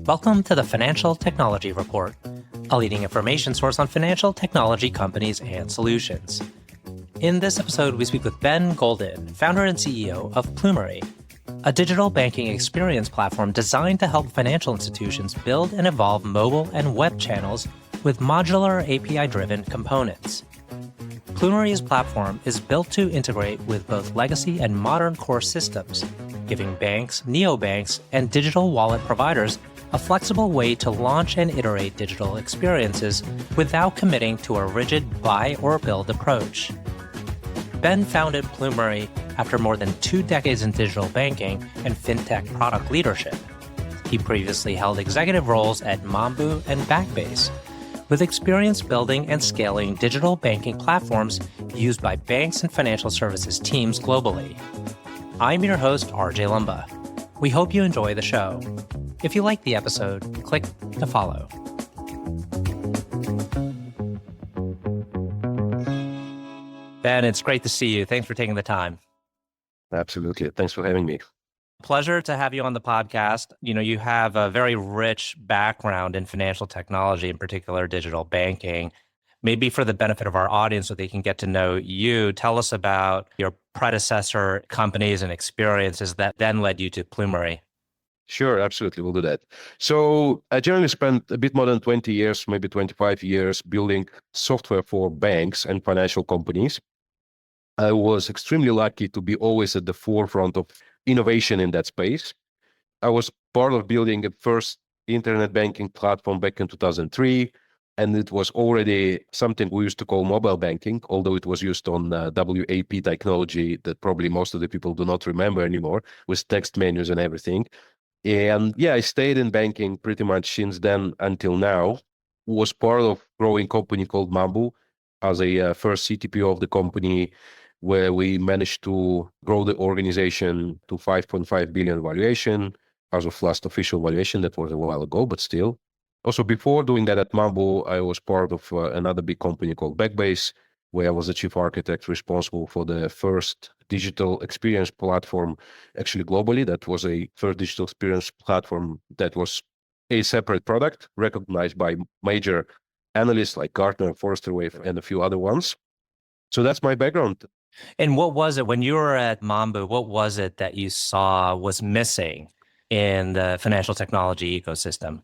Welcome to the Financial Technology Report, a leading information source on financial technology companies and solutions. In this episode, we speak with Ben Goldin, founder and CEO of Plumery, a digital banking experience platform designed to help financial institutions build and evolve mobile and web channels with modular API-driven components. Plumery's platform is built to integrate with both legacy and modern core systems, giving banks, neobanks, and digital wallet providers a flexible way to launch and iterate digital experiences without committing to a rigid buy or build approach. Ben founded Plumery after more than 2 decades in digital banking and fintech product leadership. He previously held executive roles at Mambu and Backbase, with experience building and scaling digital banking platforms used by banks and financial services teams globally. I'm your host, RJ Lumba. We hope you enjoy the show. If you like the episode, click to follow. Ben, it's great to see you. Thanks for taking the time. Absolutely. Thanks for having me. Pleasure to have you on the podcast. You have a very rich background in financial technology, in particular digital banking. Maybe for the benefit of our audience so they can get to know you, tell us about your predecessor companies and experiences that then led you to Plumery. Sure, absolutely. We'll do that. So I generally spent a bit more than 20 years, maybe 25 years, building software for banks and financial companies. I was extremely lucky to be always at the forefront of innovation in that space. I was part of building a first internet banking platform back in 2003, and it was already something we used to call mobile banking, although it was used on WAP technology that probably most of the people do not remember anymore, with text menus and everything. And yeah, I stayed in banking pretty much since then until now. Was part of a growing company called Mambu as a first CTPO of the company, where we managed to grow the organization to 5.5 billion valuation as of last official valuation. That was a while ago, but still. Also, before doing that at Mambu, I was part of another big company called Backbase, where I was the chief architect responsible for the first digital experience platform, actually globally. That was a first digital experience platform that was a separate product recognized by major analysts like Gartner, Forrester Wave, and a few other ones. So that's my background. And what was it, when you were at Mambu, what was it that you saw was missing in the financial technology ecosystem?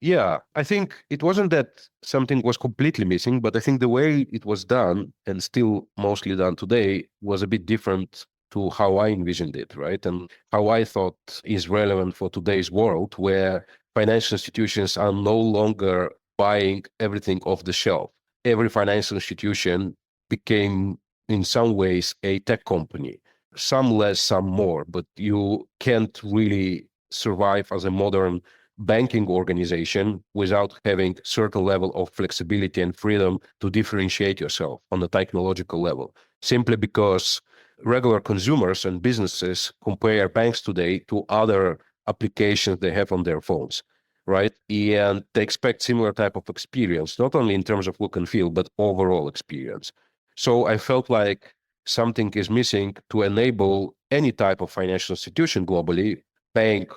Yeah, I think it wasn't that something was completely missing, but I think the way it was done, and still mostly done today, was a bit different to how I envisioned it, right? And how I thought is relevant for today's world, where financial institutions are no longer buying everything off the shelf. Every financial institution became, in some ways, a tech company. Some less, some more, but you can't really survive as a modern banking organization without having certain level of flexibility and freedom to differentiate yourself on the technological level, simply because regular consumers and businesses compare banks today to other applications they have on their phones, right? And they expect similar type of experience, not only in terms of look and feel, but overall experience. So I felt like something is missing to enable any type of financial institution globally, bank,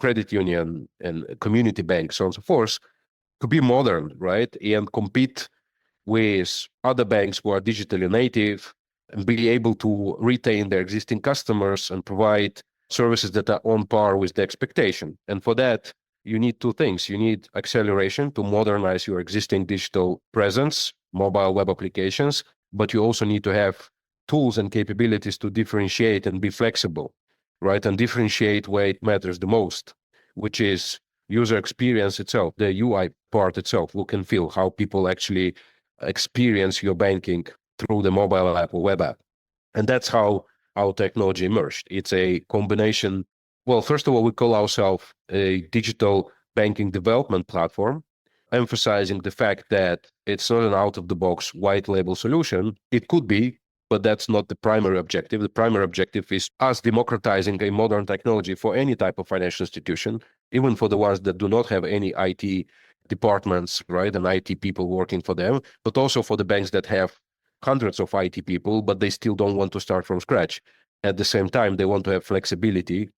credit union, and community bank, so on and so forth, to be modern, right? And compete with other banks who are digitally native and be able to retain their existing customers and provide services that are on par with the expectation. And for that, you need 2 things. You need acceleration to modernize your existing digital presence, mobile web applications, but you also need to have tools and capabilities to differentiate and be flexible, right? And differentiate where it matters the most, which is user experience itself, the UI part itself, look and feel, how people actually experience your banking through the mobile app or web app. And that's how our technology emerged. It's a combination. Well, first of all, we call ourselves a digital banking development platform, emphasizing the fact that it's not an out-of-the-box white label solution. It could be, but that's not the primary objective. The primary objective is us democratizing a modern technology for any type of financial institution, even for the ones that do not have any IT departments, right, and IT people working for them, but also for the banks that have hundreds of IT people, but they still don't want to start from scratch. At the same time, they want to have flexibility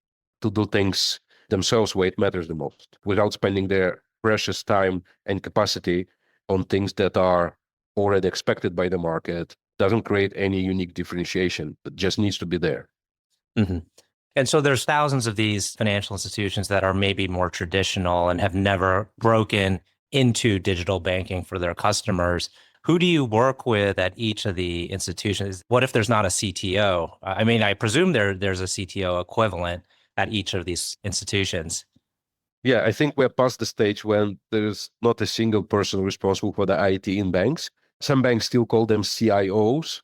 to do things themselves where it matters the most, without spending their precious time and capacity on things that are already expected by the market, doesn't create any unique differentiation. It just needs to be there. Hmm. And so there's thousands of these financial institutions that are maybe more traditional and have never broken into digital banking for their customers. Who do you work with at each of the institutions? What if there's not a CTO? I mean, I presume there's a CTO equivalent at each of these institutions. Yeah, I think we're past the stage when there's not a single person responsible for the IT in banks. Some banks still call them CIOs.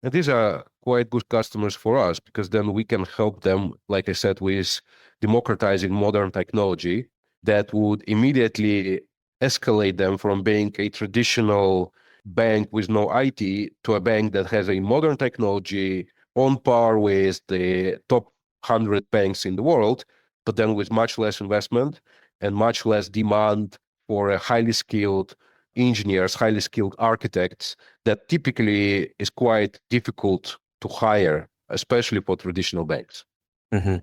And these are quite good customers for us because then we can help them, like I said, with democratizing modern technology that would immediately escalate them from being a traditional bank with no IT to a bank that has a modern technology on par with the top 100 banks in the world, but then with much less investment and much less demand for a highly skilled engineers, highly skilled architects that typically is quite difficult to hire, especially for traditional banks. Hmm.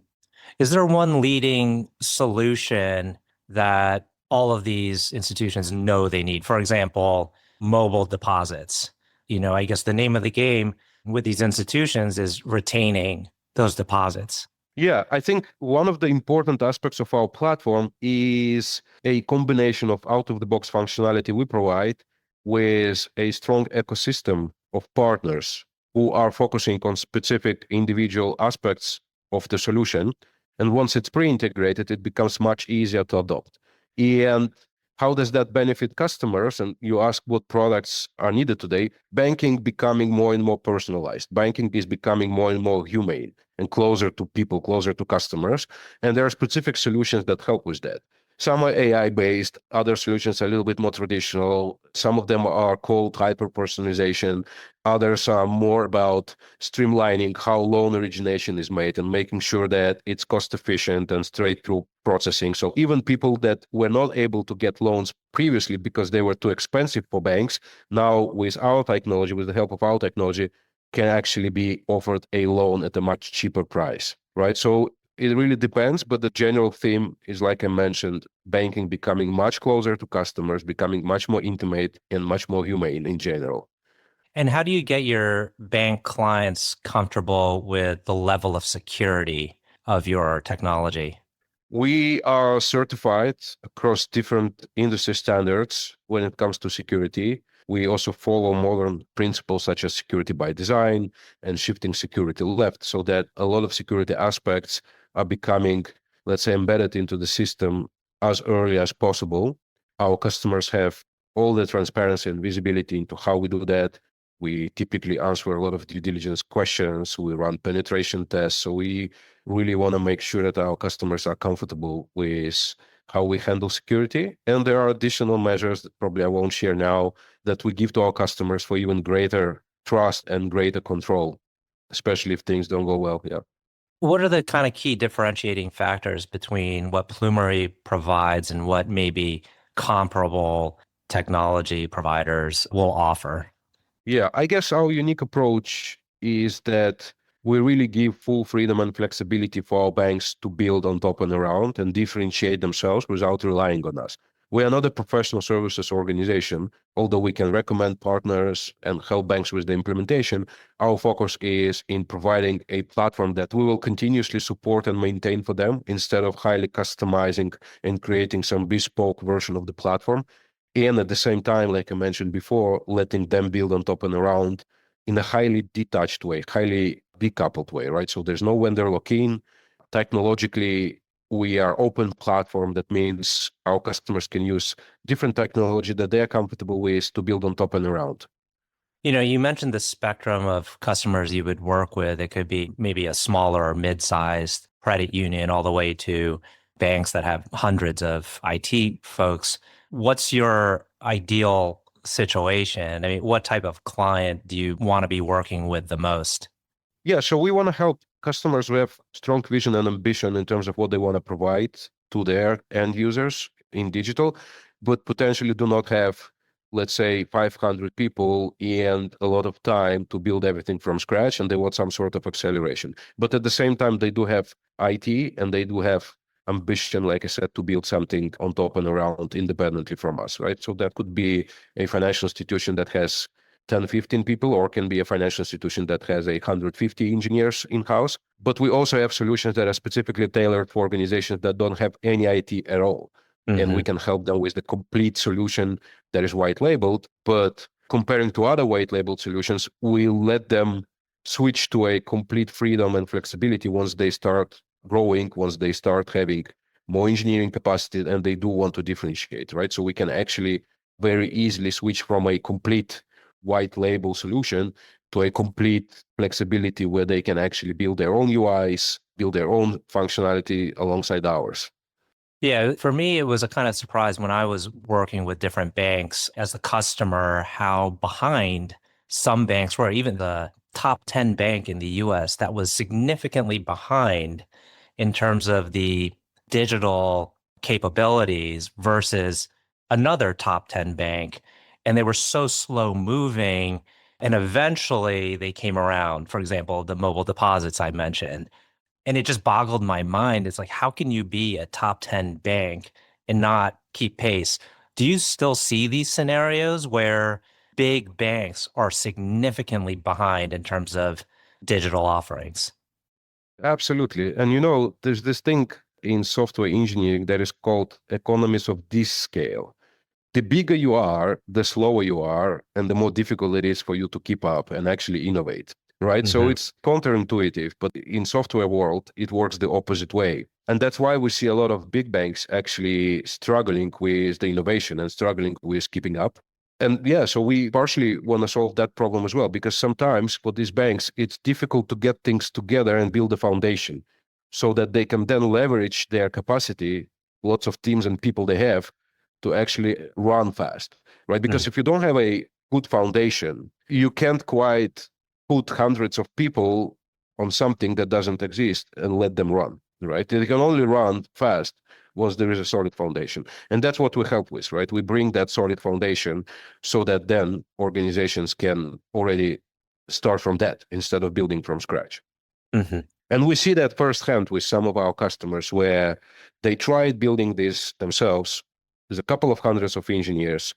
Is there one leading solution that all of these institutions know they need? For example, mobile deposits. I guess the name of the game with these institutions is retaining those deposits. Yeah, I think one of the important aspects of our platform is a combination of out-of-the-box functionality we provide with a strong ecosystem of partners who are focusing on specific individual aspects of the solution. And once it's pre-integrated, it becomes much easier to adopt. And how does that benefit customers? And you ask what products are needed today. Banking becoming more and more personalized. Banking is becoming more and more humane and closer to people, closer to customers. And there are specific solutions that help with that. Some are AI-based, other solutions are a little bit more traditional. Some of them are called hyper-personalization. Others are more about streamlining how loan origination is made and making sure that it's cost-efficient and straight-through processing. So even people that were not able to get loans previously because they were too expensive for banks, now with our technology, with the help of our technology, can actually be offered a loan at a much cheaper price, right? So it really depends, but the general theme is, like I mentioned, banking becoming much closer to customers, becoming much more intimate and much more humane in general. And how do you get your bank clients comfortable with the level of security of your technology? We are certified across different industry standards when it comes to security. We also follow modern principles such as security by design and shifting security left, so that a lot of security aspects are becoming, let's say, embedded into the system as early as possible. Our customers have all the transparency and visibility into how we do that. We typically answer a lot of due diligence questions. We run penetration tests. So we really want to make sure that our customers are comfortable with how we handle security. And there are additional measures that probably I won't share now that we give to our customers for even greater trust and greater control, especially if things don't go well. Yeah. What are the kind of key differentiating factors between what Plumery provides and what maybe comparable technology providers will offer? Yeah, I guess our unique approach is that we really give full freedom and flexibility for our banks to build on top and around and differentiate themselves without relying on us. We are not a professional services organization, although we can recommend partners and help banks with the implementation. Our focus is in providing a platform that we will continuously support and maintain for them instead of highly customizing and creating some bespoke version of the platform. And at the same time, like I mentioned before, letting them build on top and around in a highly detached way, highly decoupled way, right? So there's no vendor lock-in. Technologically, we are open platform. That means our customers can use different technology that they are comfortable with to build on top and around. You mentioned the spectrum of customers you would work with. It could be maybe a smaller or mid-sized credit union all the way to banks that have hundreds of IT folks. What's your ideal situation? I mean, what type of client do you want to be working with the most? Yeah, so we want to help customers who have strong vision and ambition in terms of what they want to provide to their end users in digital, but potentially do not have, let's say, 500 people and a lot of time to build everything from scratch, and they want some sort of acceleration. But at the same time, they do have IT and they do have ambition, like I said, to build something on top and around independently from us, right? So that could be a financial institution that has 10, 15 people, or can be a financial institution that has 150 engineers in-house. But we also have solutions that are specifically tailored for organizations that don't have any IT at all. And we can help them with the complete solution that is white labeled. But comparing to other white labeled solutions, we let them switch to a complete freedom and flexibility once they start growing, once they start having more engineering capacity and they do want to differentiate, right? So we can actually very easily switch from a complete white label solution to a complete flexibility where they can actually build their own UIs, build their own functionality alongside ours. Yeah, for me, it was a kind of surprise when I was working with different banks as a customer, how behind some banks were, even the top 10 bank in the US that was significantly behind in terms of the digital capabilities versus another top 10 bank. And they were so slow moving. And eventually they came around. For example, the mobile deposits I mentioned. And it just boggled my mind. It's like, how can you be a top 10 bank and not keep pace? Do you still see these scenarios where big banks are significantly behind in terms of digital offerings? Absolutely. And there's this thing in software engineering that is called economies of this scale. The bigger you are, the slower you are, and the more difficult it is for you to keep up and actually innovate, right? So it's counterintuitive, but in software world, it works the opposite way. And that's why we see a lot of big banks actually struggling with the innovation and struggling with keeping up. And yeah, so we partially want to solve that problem as well, because sometimes for these banks, it's difficult to get things together and build a foundation so that they can then leverage their capacity, lots of teams and people they have, to actually run fast, right? Because if you don't have a good foundation, you can't quite put hundreds of people on something that doesn't exist and let them run, right? They can only run fast once there is a solid foundation. And that's what we help with, right? We bring that solid foundation so that then organizations can already start from that instead of building from scratch. And we see that firsthand with some of our customers where they tried building this themselves. There's a couple of hundreds of engineers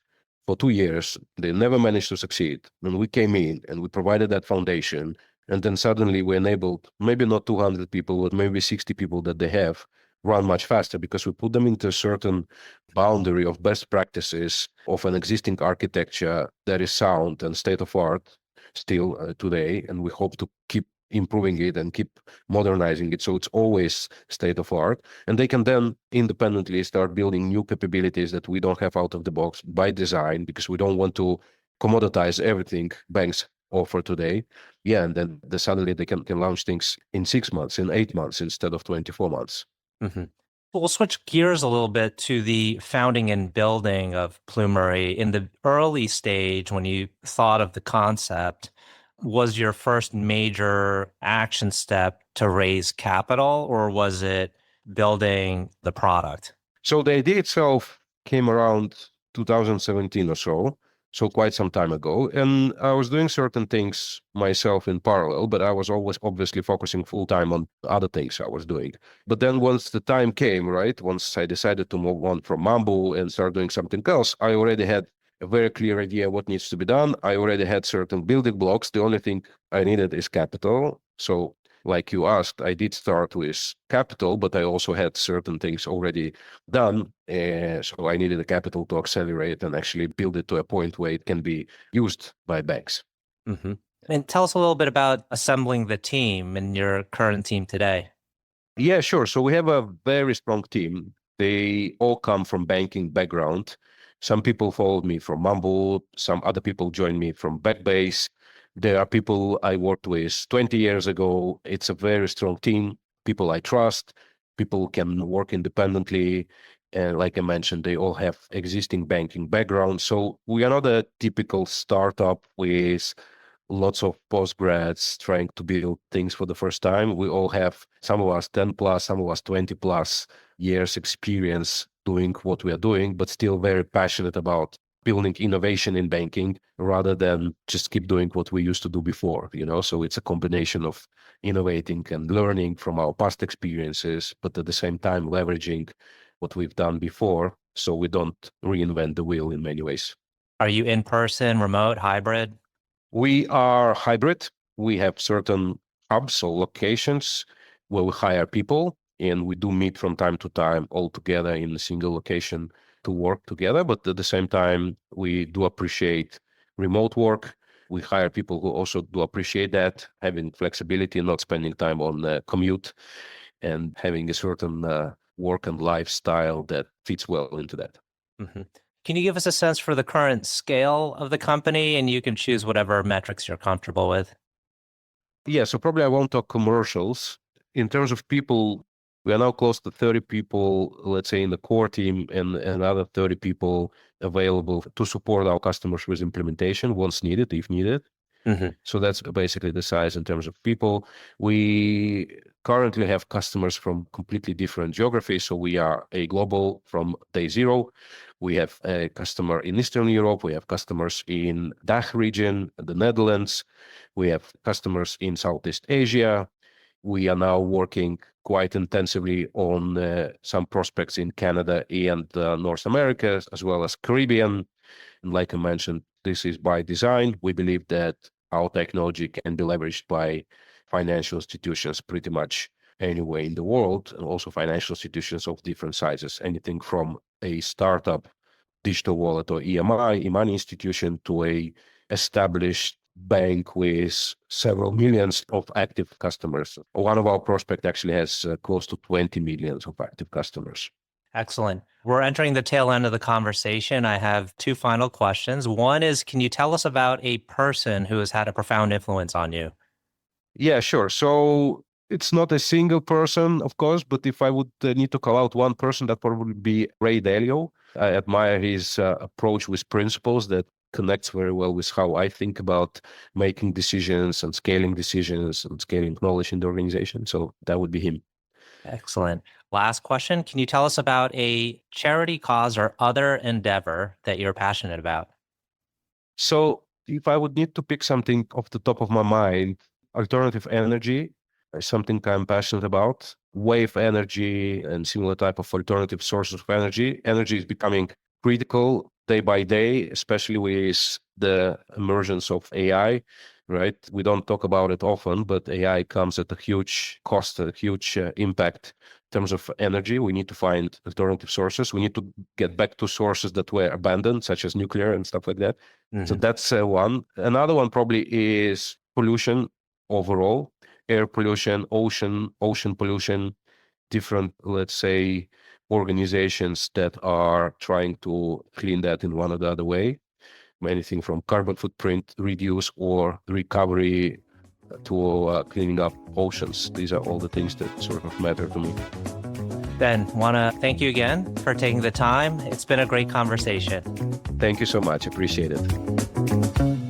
for 2 years. They never managed to succeed. And we came in and we provided that foundation. And then suddenly we enabled maybe not 200 people, but maybe 60 people that they have run much faster because we put them into a certain boundary of best practices of an existing architecture that is sound and state of art still today. And we hope to keep improving it and keep modernizing it so it's always state of art, and they can then independently start building new capabilities that we don't have out of the box by design, because we don't want to commoditize everything banks offer today. Yeah, and then suddenly they can launch things in 6 months, in 8 months instead of 24 months. We'll switch gears a little bit to the founding and building of Plumery. In the early stage, when you thought of the concept, was your first major action step to raise capital, or was it building the product? So the idea itself came around 2017 or so quite some time ago. And I was doing certain things myself in parallel, but I was always obviously focusing full time on other things I was doing. But then once the time came, right, once I decided to move on from Mambu and start doing something else, I already had a very clear idea what needs to be done. I already had certain building blocks. The only thing I needed is capital. So like you asked, I did start with capital, but I also had certain things already done. So I needed the capital to accelerate and actually build it to a point where it can be used by banks. And tell us a little bit about assembling the team and your current team today. Yeah, sure. So we have a very strong team. They all come from banking background. Some people followed me from Mambu. Some other people joined me from Backbase. There are people I worked with 20 years ago. It's a very strong team. People I trust. People can work independently. And like I mentioned, they all have existing banking background. So we are not a typical startup with lots of postgrads trying to build things for the first time. We all have, some of us 10 plus, some of us 20 plus years experience doing what we are doing, but still very passionate about building innovation in banking rather than just keep doing what we used to do before, So it's a combination of innovating and learning from our past experiences, but at the same time leveraging what we've done before so we don't reinvent the wheel in many ways. Are you in person, remote, hybrid? We are hybrid. We have certain hubs or locations where we hire people, and we do meet from time to time all together in a single location to work together. But at the same time, we do appreciate remote work. We hire people who also do appreciate that, having flexibility, not spending time on the commute, and having a certain work and lifestyle that fits well into that. Mm-hmm. Can you give us a sense for the current scale of the company? And you can choose whatever metrics you're comfortable with. Yeah, so probably I won't talk commercials. In terms of people, we are now close to 30 people, let's say, in the core team, and another 30 people available to support our customers with implementation once needed, if needed. Mm-hmm. So that's basically the size in terms of people. We currently have customers from completely different geographies. So we are a global from day zero. We have a customer in Eastern Europe. We have customers in DACH region, the Netherlands. We have customers in Southeast Asia. We are now working quite intensively on some prospects in Canada and North America, as well as Caribbean. And like I mentioned, this is by design. We believe that our technology can be leveraged by financial institutions pretty much anywhere in the world, and also financial institutions of different sizes, anything from a startup digital wallet or EMI, e-money institution, to a established bank with several millions of active customers. One of our prospects actually has close to 20 millions of active customers. Excellent. We're entering the tail end of the conversation. I have two final questions. One is, can you tell us about a person who has had a profound influence on you? Yeah, sure. So it's not a single person, of course, but if I would need to call out one person, that probably be Ray Dalio. I admire his approach with principles that connects very well with how I think about making decisions and scaling knowledge in the organization. So that would be him. Excellent. Last question. Can you tell us about a charity cause or other endeavor that you're passionate about? So if I would need to pick something off the top of my mind, alternative energy is something I'm passionate about. Wave energy and similar type of alternative sources of energy. Energy is becoming critical day by day, especially with the emergence of AI, right? We don't talk about it often, but AI comes at a huge cost, a huge impact in terms of energy. We need to find alternative sources. We need to get back to sources that were abandoned, such as nuclear and stuff like that. Mm-hmm. So that's one. Another one probably is pollution overall, air pollution, ocean pollution, different, let's say, organizations that are trying to clean that in one or the other way. Anything from carbon footprint reduce or recovery to cleaning up oceans. These are all the things that sort of matter to me. Ben, want to thank you again for taking the time. It's been a great conversation. Thank you so much. Appreciate it.